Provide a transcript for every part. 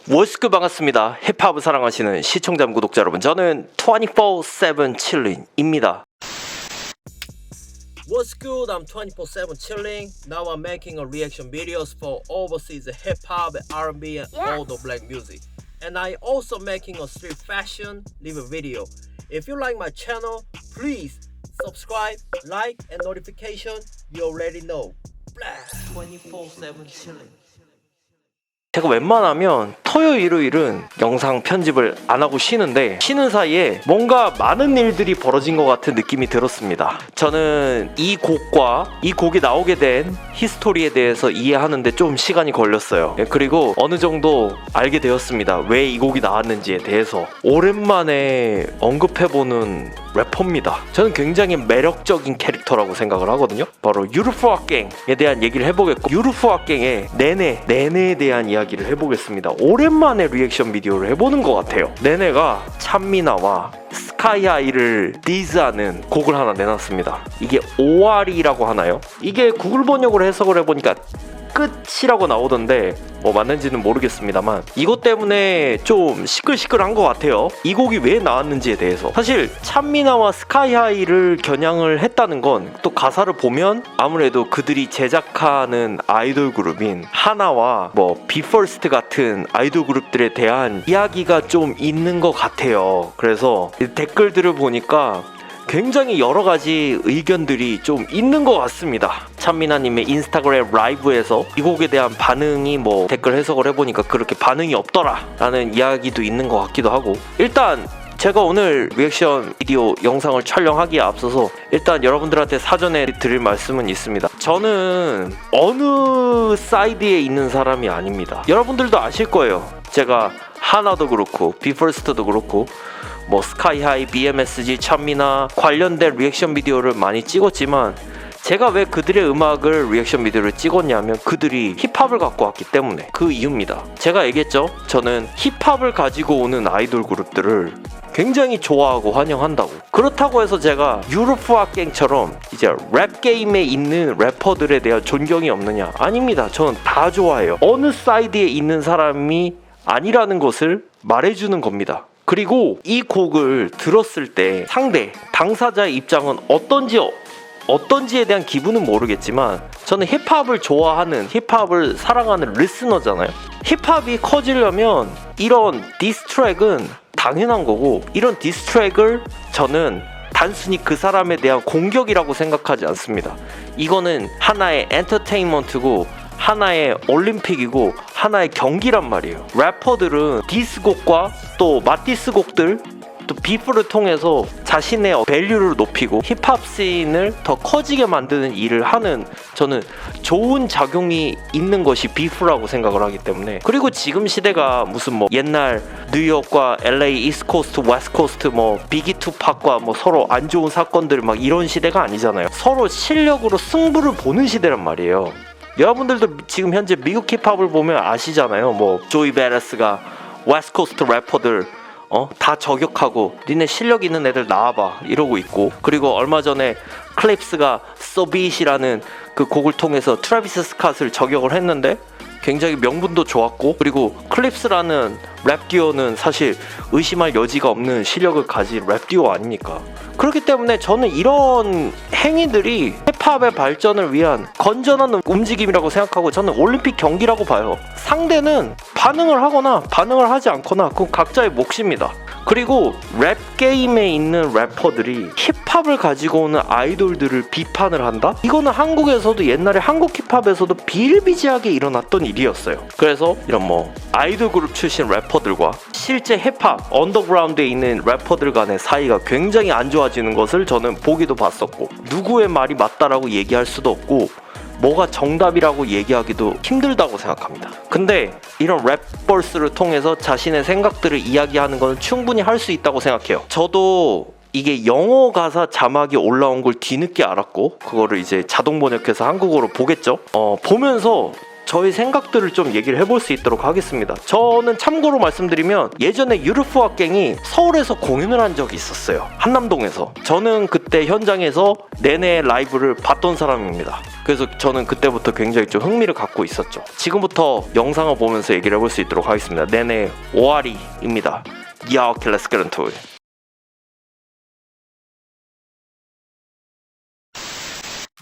월스크 반갑습니다. 힙합을 사랑하시는 시청자 구독자 여러분, 저는 24/7 chilling입니다. What's good? I'm 24/7 chilling. Now I'm making a reaction videos for overseas hip hop, R&B, and all the black music. And I also making a street fashion review video. If you like my channel, please subscribe, like, and notification. You already know. 24/7 chilling. 제가 웬만하면 토요일, 일요일은 영상 편집을 안 하고 쉬는데, 쉬는 사이에 뭔가 많은 일들이 벌어진 것 같은 느낌이 들었습니다. 저는 이 곡과 이 곡이 나오게 된 히스토리에 대해서 이해하는데 좀 시간이 걸렸어요. 그리고 어느 정도 알게 되었습니다. 왜 이 곡이 나왔는지에 대해서. 오랜만에 언급해보는 래퍼입니다. 저는 굉장히 매력적인 캐릭터라고 생각을 하거든요. 바로 유르프아갱에 대한 얘기를 해보겠고, 유르프아갱의 네네에 대한 이야기를 해보겠습니다. 오랜만에 리액션 비디오를 해보는 것 같아요. 네네가 찬미나와 스카이하이를 디스하는 곡을 하나 내놨습니다. 이게 오아리라고 하나요? 이게 구글 번역으로 해석을 해보니까 끝이라고 나오던데 뭐 맞는지는 모르겠습니다만, 이것 때문에 좀 시끌시끌한 것 같아요. 이 곡이 왜 나왔는지에 대해서. 사실 찬미나와 스카이하이를 겨냥을 했다는 건, 또 가사를 보면 아무래도 그들이 제작하는 아이돌 그룹인 하나와 뭐 비퍼스트 같은 아이돌 그룹들에 대한 이야기가 좀 있는 것 같아요. 그래서 댓글들을 보니까 굉장히 여러가지 의견들이 좀 있는 것 같습니다. 찬미나님의 인스타그램 라이브에서 이 곡에 대한 반응이, 뭐 댓글 해석을 해보니까 그렇게 반응이 없더라 라는 이야기도 있는 것 같기도 하고, 일단 제가 오늘 리액션 비디오 영상을 촬영하기에 앞서서 일단 여러분들한테 사전에 드릴 말씀은 있습니다. 저는 어느 사이드에 있는 사람이 아닙니다. 여러분들도 아실 거예요. 제가 하나도 그렇고 비퍼스트도 그렇고 뭐 스카이하이, BMSG, 찬미나 관련된 리액션 비디오를 많이 찍었지만, 제가 왜 그들의 음악을 리액션 비디오를 찍었냐면 그들이 힙합을 갖고 왔기 때문에, 그 이유입니다. 제가 얘기했죠. 저는 힙합을 가지고 오는 아이돌 그룹들을 굉장히 좋아하고 환영한다고. 그렇다고 해서 제가 유르프아갱처럼 이제 랩 게임에 있는 래퍼들에 대한 존경이 없느냐? 아닙니다. 저는 다 좋아해요. 어느 사이드에 있는 사람이 아니라는 것을 말해주는 겁니다. 그리고 이 곡을 들었을 때 상대, 당사자의 입장은 어떤지에 대한 기분은 모르겠지만, 저는 힙합을 좋아하는, 힙합을 사랑하는 리스너잖아요. 힙합이 커지려면 이런 디스트랙은 당연한 거고, 이런 디스트랙을 저는 단순히 그 사람에 대한 공격이라고 생각하지 않습니다. 이거는 하나의 엔터테인먼트고, 하나의 올림픽이고, 하나의 경기란 말이에요. 래퍼들은 디스곡과 또 맞디스곡들, 또 비프를 통해서 자신의 밸류를 높이고 힙합 씬을 더 커지게 만드는 일을 하는, 저는 좋은 작용이 있는 것이 비프라고 생각을 하기 때문에. 그리고 지금 시대가 무슨 뭐 옛날 뉴욕과 LA 이스트코스트, 웨스트코스트, 뭐 비기 투팍과 뭐 서로 안 좋은 사건들 막 이런 시대가 아니잖아요. 서로 실력으로 승부를 보는 시대란 말이에요. 여러분들도 지금 현재 미국 힙합을 보면 아시잖아요. 뭐 조이 베레스가 웨스트코스트 래퍼들 다 저격하고 니네 실력 있는 애들 나와봐 이러고 있고, 그리고 얼마 전에 클립스가 So Beat이라는 그 곡을 통해서 트래비스 스캇을 저격을 했는데 굉장히 명분도 좋았고, 그리고 클립스라는 랩 듀오는 사실 의심할 여지가 없는 실력을 가진 랩 듀오 아닙니까? 그렇기 때문에 저는 이런 행위들이 힙합의 발전을 위한 건전한 움직임이라고 생각하고, 저는 올림픽 경기라고 봐요. 상대는 반응을 하거나 반응을 하지 않거나 그건 각자의 몫입니다. 그리고 랩 게임에 있는 래퍼들이 힙합을 가지고 오는 아이돌들을 비판을 한다? 이거는 한국에서도 옛날에 한국 힙합에서도 비일비재하게 일어났던 일이었어요. 그래서 이런 뭐 아이돌 그룹 출신 래퍼들과 실제 힙합 언더그라운드에 있는 래퍼들 간의 사이가 굉장히 안 좋아지는 것을 저는 보기도 봤었고, 누구의 말이 맞다라고 얘기할 수도 없고 뭐가 정답이라고 얘기하기도 힘들다고 생각합니다. 근데 이런 랩버스를 통해서 자신의 생각들을 이야기하는 건 충분히 할 수 있다고 생각해요. 저도 이게 영어 가사 자막이 올라온 걸 뒤늦게 알았고, 그거를 이제 자동 번역해서 한국어로 보겠죠. 보면서 저의 생각들을 좀 얘기를 해볼 수 있도록 하겠습니다. 저는 참고로 말씀드리면 예전에 유르프학갱이 서울에서 공연을 한 적이 있었어요. 한남동에서. 저는 그때 현장에서 내내 라이브를 봤던 사람입니다. 그래서 저는 그때부터 굉장히 좀 흥미를 갖고 있었죠. 지금부터 영상을 보면서 얘기를 해볼 수 있도록 하겠습니다. 내내 5알이입니다. Yeah, okay, let's get into it.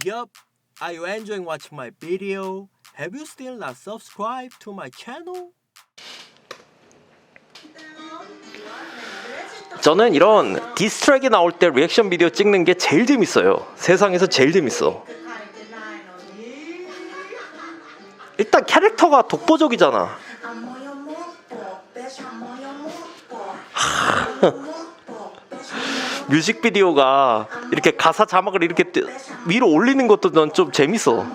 Yup, are you enjoying watching my video? Have you still not subscribed to my channel? 저는 이런 디스트랙이 나올 때 리액션 비디오 찍는 게 제일 재밌어요. 세상에서 제일 재밌어. 일단 캐릭터가 독보적이잖아. 뮤직비디오가 이렇게 가사 자막을 이렇게 위로 올리는 것도 난 좀 재밌어.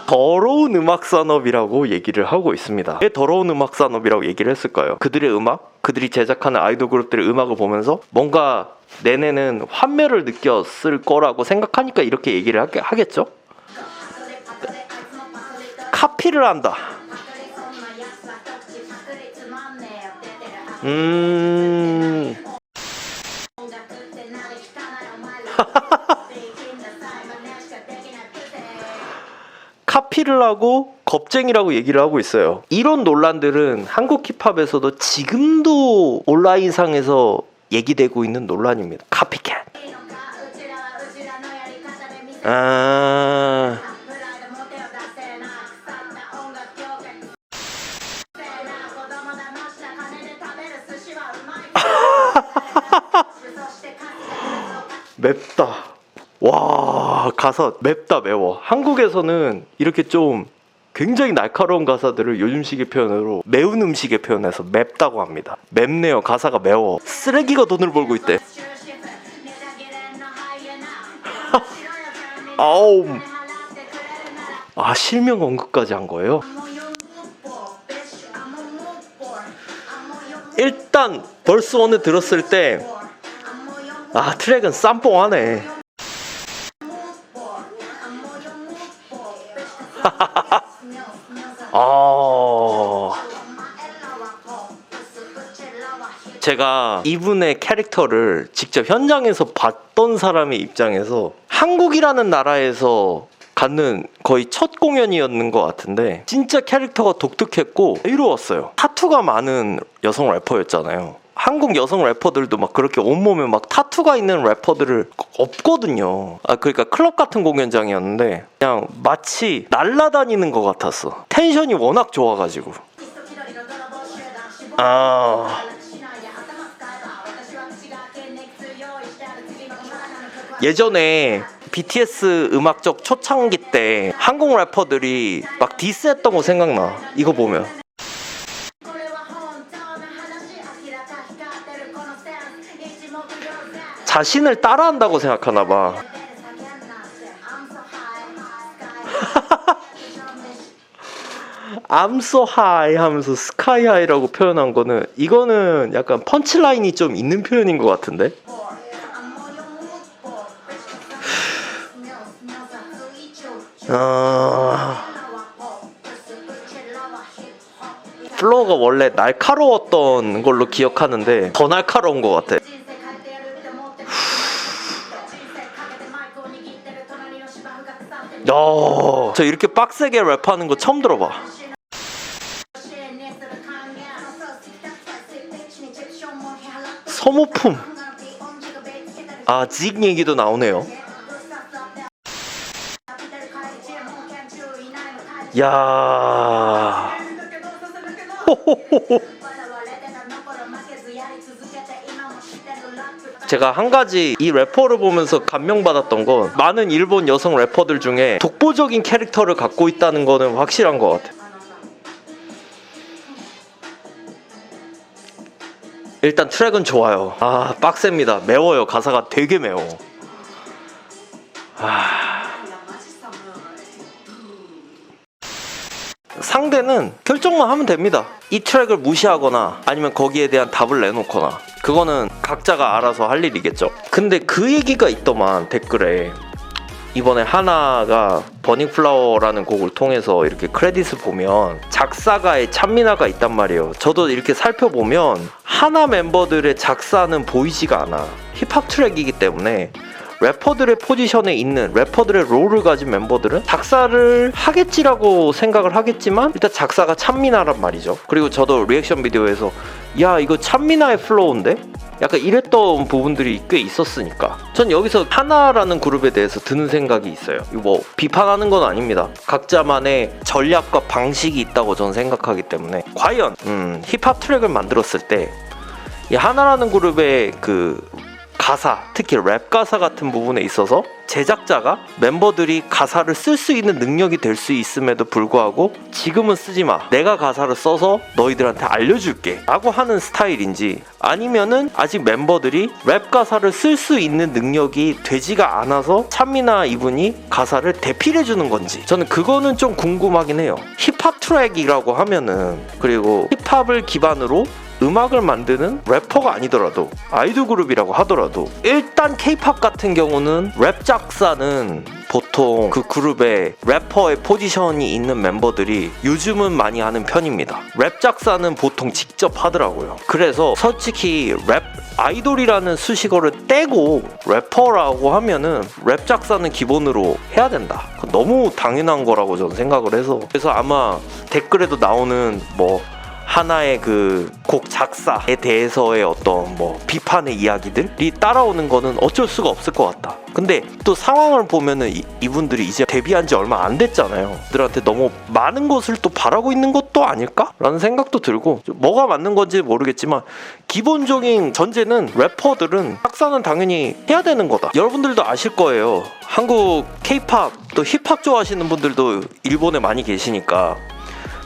더러운 음악 산업이라고 얘기를 하고 있습니다. 왜 더러운 음악 산업이라고 얘기를 했을까요? 그들의 음악, 그들이 제작하는 아이돌 그룹들의 음악을 보면서 뭔가 내내는 환멸을 느꼈을 거라고 생각하니까 이렇게 얘기를 하겠죠? 카피를 한다. 카피를 하고 겁쟁이라고 얘기를 하고 있어요. 이런 논란들은 한국 힙합에서도 지금도 온라인상에서 얘기되고 있는 논란입니다. 카피캣. 맵다. 와, 가사 맵다 매워. 한국에서는 이렇게 좀 굉장히 날카로운 가사들을 요즘식의 표현으로 매운 음식의 표현해서 맵다고 합니다. 맵네요. 가사가 매워. 쓰레기가 돈을 벌고 있대. 아우. 아, 실명 언급까지 한 거예요? 일단 벌스 1을 들었을 때 트랙은 쌈뽕하네. 제가 이분의 캐릭터를 직접 현장에서 봤던 사람의 입장에서 한국이라는 나라에서 갖는 거의 첫 공연이었는 것 같은데 진짜 캐릭터가 독특했고 이로웠어요. 타투가 많은 여성 래퍼였잖아요. 한국 여성 래퍼들도 막 그렇게 온몸에 막 타투가 있는 래퍼들을 없거든요. 그러니까 클럽 같은 공연장이었는데 그냥 마치 날아다니는 것 같았어. 텐션이 워낙 좋아가지고. 예전에 BTS 음악적 초창기 때 한국 래퍼들이 막 디스했던 거 생각나. 이거 보면. 자신을 따라한다고 생각하나 봐. I'm so high 하면서 sky high라고 표현한 거는 이거는 약간 펀치라인이 좀 있는 표현인 것 같은데. 플로우가 원래 날카로웠던 걸로 기억하는데 더 날카로운 것 같아. 저 이렇게 빡세게 랩하는 거 처음 들어봐. 소모품. 직 얘기도 나오네요. 야. 제가 한 가지 이 래퍼를 보면서 감명받았던 건 많은 일본 여성 래퍼들 중에 독보적인 캐릭터를 갖고 있다는 거는 확실한 것 같아요. 일단 트랙은 좋아요. 빡셉니다. 매워요. 가사가 되게 매워. 상대는 결정만 하면 됩니다. 이 트랙을 무시하거나 아니면 거기에 대한 답을 내놓거나, 그거는 각자가 알아서 할 일이겠죠. 근데 그 얘기가 있더만 댓글에, 이번에 하나가 버닝플라워라는 곡을 통해서 이렇게 크레딧을 보면 작사가에 찬미나가 있단 말이에요. 저도 이렇게 살펴보면 하나 멤버들의 작사는 보이지가 않아. 힙합 트랙이기 때문에 래퍼들의 포지션에 있는, 래퍼들의 롤을 가진 멤버들은 작사를 하겠지라고 생각을 하겠지만 일단 작사가 찬미나란 말이죠. 그리고 저도 리액션 비디오에서 야, 이거 찬미나의 플로우인데? 약간 이랬던 부분들이 꽤 있었으니까 전 여기서 하나라는 그룹에 대해서 드는 생각이 있어요. 이거 뭐 비판하는 건 아닙니다. 각자만의 전략과 방식이 있다고 저는 생각하기 때문에, 과연 힙합 트랙을 만들었을 때 이 하나라는 그룹의 그 가사, 특히 랩 가사 같은 부분에 있어서 제작자가 멤버들이 가사를 쓸 수 있는 능력이 될 수 있음에도 불구하고 지금은 쓰지 마, 내가 가사를 써서 너희들한테 알려줄게 라고 하는 스타일인지, 아니면은 아직 멤버들이 랩 가사를 쓸 수 있는 능력이 되지가 않아서 찬미나 이분이 가사를 대필해주는 건지, 저는 그거는 좀 궁금하긴 해요. 힙합 트랙이라고 하면은, 그리고 힙합을 기반으로 음악을 만드는 래퍼가 아니더라도, 아이돌 그룹이라고 하더라도, 일단 K-팝 같은 경우는 랩 작사는 보통 그 그룹의 래퍼의 포지션이 있는 멤버들이 요즘은 많이 하는 편입니다. 랩 작사는 보통 직접 하더라고요. 그래서 솔직히 랩 아이돌이라는 수식어를 떼고 래퍼라고 하면은 랩 작사는 기본으로 해야 된다. 너무 당연한 거라고 저는 생각을 해서, 그래서 아마 댓글에도 나오는 뭐 하나의 그 곡 작사에 대해서의 어떤 뭐 비판의 이야기들이 따라오는 거는 어쩔 수가 없을 것 같다. 근데 또 상황을 보면은 이분들이 이제 데뷔한 지 얼마 안 됐잖아요. 그들한테 너무 많은 것을 또 바라고 있는 것도 아닐까? 라는 생각도 들고, 뭐가 맞는 건지 모르겠지만 기본적인 전제는 래퍼들은 작사는 당연히 해야 되는 거다. 여러분들도 아실 거예요. 한국 K-팝 또 힙합 좋아하시는 분들도 일본에 많이 계시니까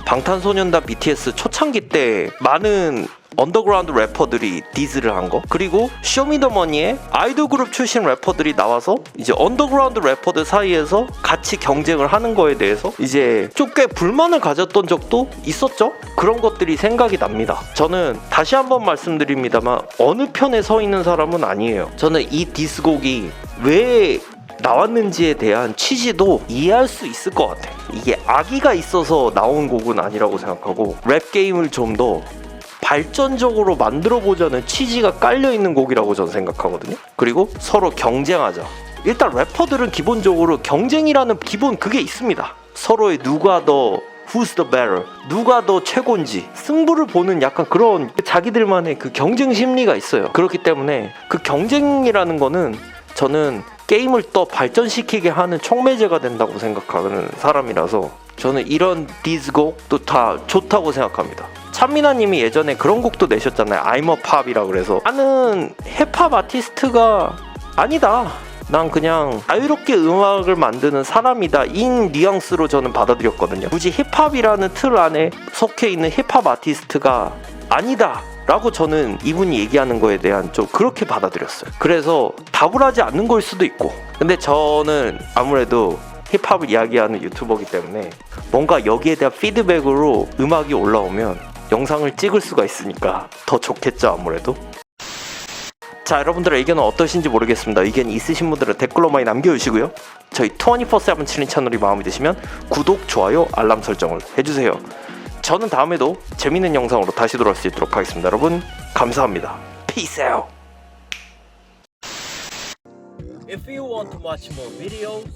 방탄소년단 BTS 초창기 때 많은 언더그라운드 래퍼들이 디스를 한 거, 그리고 쇼미더머니의 아이돌 그룹 출신 래퍼들이 나와서 이제 언더그라운드 래퍼들 사이에서 같이 경쟁을 하는 거에 대해서 이제 좀 꽤 불만을 가졌던 적도 있었죠. 그런 것들이 생각이 납니다. 저는 다시 한번 말씀드립니다만 어느 편에 서 있는 사람은 아니에요. 저는 이 디스곡이 왜 나왔는지에 대한 취지도 이해할 수 있을 것 같아. 이게 악의가 있어서 나온 곡은 아니라고 생각하고, 랩 게임을 좀 더 발전적으로 만들어보자는 취지가 깔려있는 곡이라고 저는 생각하거든요. 그리고 서로 경쟁하자. 일단 래퍼들은 기본적으로 경쟁이라는 기본 그게 있습니다. 서로의 누가 더 Who's the better? 누가 더 최고인지 승부를 보는 약간 그런 자기들만의 그 경쟁 심리가 있어요. 그렇기 때문에 그 경쟁이라는 거는 저는 게임을 더 발전시키게 하는 촉매제가 된다고 생각하는 사람이라서 저는 이런 디스곡도 다 좋다고 생각합니다. 찬미나님이 예전에 그런 곡도 내셨잖아요. I'm a pop이라 그래서 나는 힙합 아티스트가 아니다. 난 그냥 자유롭게 음악을 만드는 사람이다. 인 뉘앙스로 저는 받아들였거든요. 굳이 힙합이라는 틀 안에 속해 있는 힙합 아티스트가 아니다 라고 저는 이분이 얘기하는 거에 대한 좀 그렇게 받아들였어요. 그래서 답을 하지 않는 걸 수도 있고, 근데 저는 아무래도 힙합을 이야기하는 유튜버이기 때문에 뭔가 여기에 대한 피드백으로 음악이 올라오면 영상을 찍을 수가 있으니까 더 좋겠죠, 아무래도. 자, 여러분들의 의견은 어떠신지 모르겠습니다. 의견 있으신 분들은 댓글로 많이 남겨주시고요. 저희 24/7 칠린 채널이 마음에 드시면 구독, 좋아요, 알람 설정을 해주세요. 저는 다음에도 재밌는 영상으로 다시 돌아올 수 있도록 하겠습니다. 여러분 감사합니다. Peace out. If you want to watch more videos,